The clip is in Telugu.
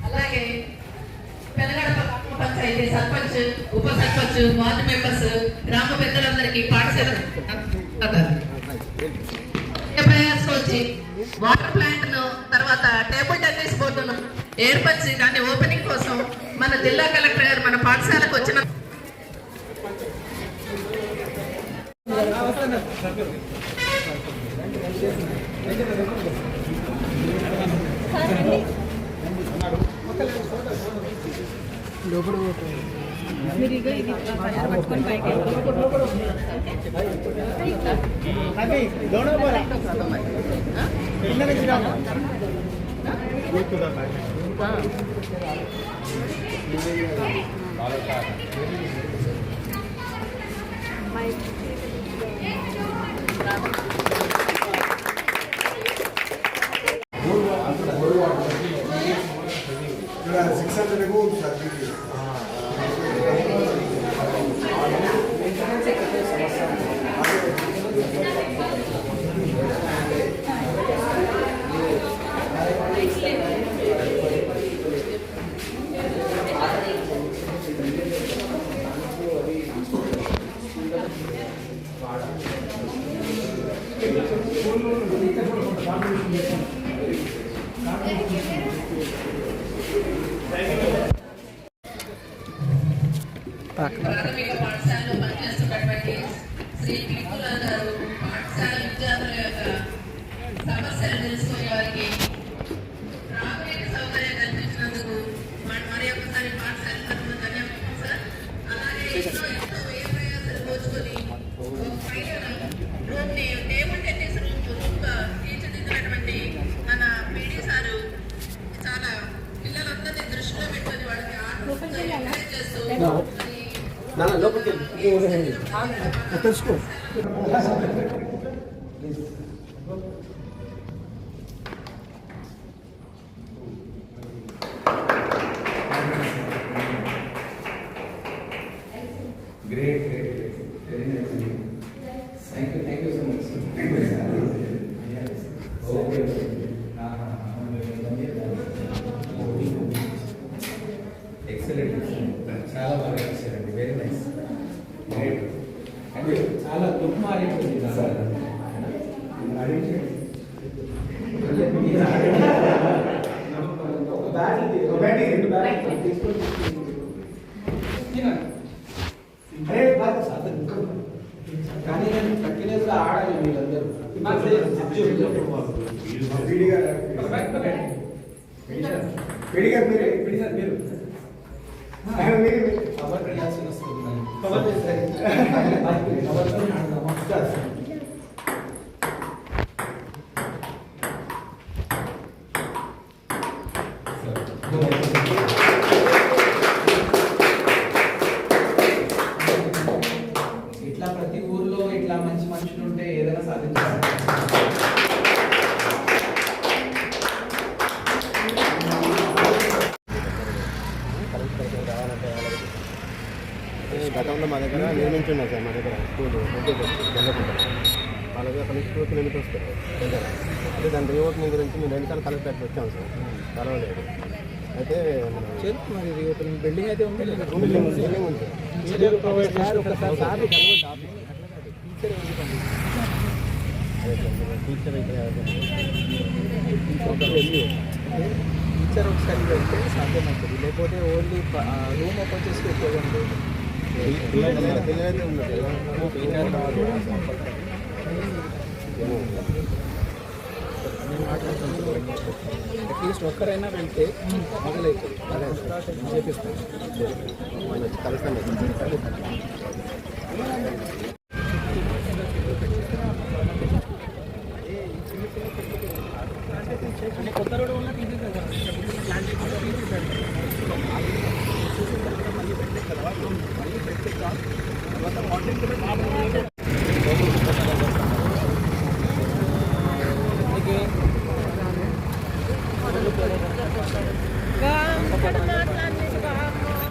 అలాగే పంచాయతీ సర్పంచ్, ఉప సర్పంచ్, వార్డు మెంబర్స్, గ్రామ పెద్దలందరికీ పాఠశాల వచ్చి వాటర్ ప్లాంట్ ను తర్వాత టేబుల్ టెన్నిస్ బోర్డును ఏర్పరిచి దాన్ని ఓపెనింగ్ కోసం మన జిల్లా కలెక్టర్ గారు మన పాఠశాలకు వచ్చిన ప్రాథమిక పాఠశాలలో పనిచేస్తున్నటువంటి శ్రీ పిక్కుల గారు పాఠశాల విద్యార్థుల యొక్క సమస్యలు తెలుసుకునే వారికి త్రాగునీటి సౌకర్యం కల్పించినందుకు మరి ఒకసారి పాఠశాల తరఫున ధన్యవాదాలు సార్. అలాగే ఎంతో వ్యయ ప్రయాసాలు పోచుకొని రూమ్ని టేబుల్ టెన్నిస్ రూమ్గా తీర్చిదిద్దినటువంటి మన పీడీ సారు చాలా పిల్లలందరినీ దృష్టిలో పెట్టుకొని వాళ్ళకి ఎంకరేజ్ చేస్తూ తెలుసుకో Great. Very nice. Thank you so much. Yes. Okay. Excellent. చాలా బాగా చేశారండి. Very nice. గ్రేట్. అంటే చాలా దుఃఖమారింది సార్. ఒక బ్యాటింగ్ రెండు బ్యాటింగ్ తీసుకొని కానీ నేను కంటిన్యూస్గా ఆడాలి వీళ్ళందరూ. మీరు కవర్ చేయాల్సి వస్తుంది. కవర్ చేస్తారు. ఇట్లా ప్రతి ఊర్లో ఇట్లా మంచి మనుషులు ఉంటే ఏదైనా సాధించాలి. గతంలో మా దగ్గర నిర్మించున్నారు సార్. మా దగ్గర స్కూల్ జనకుంటారు వాళ్ళ దగ్గర నుంచి 2 కిలోమీటర్స్ అంటే దాని రీఓపెనింగ్ గురించి మేము 2 సార్లు కలెక్టర్కి వచ్చాము సార్. పర్వాలేదు. అయితే మరి రీఓపెనింగ్ బిల్డింగ్ అయితే ఉంది. బిల్డింగ్ ఉంది. టీచర్ ఒకసారి వెళ్తే సాధ్యమవుతుంది. లేకపోతే ఓన్లీ రూమ్ ఓపెన్ చేసి ఉపయోగం లేదు. పిల్లలైతే ఉన్నారు. అట్లీస్ట్ ఒక్కరైనా వెళ్తే మొదలైతే చేపిస్తాను. కలుస్తాను.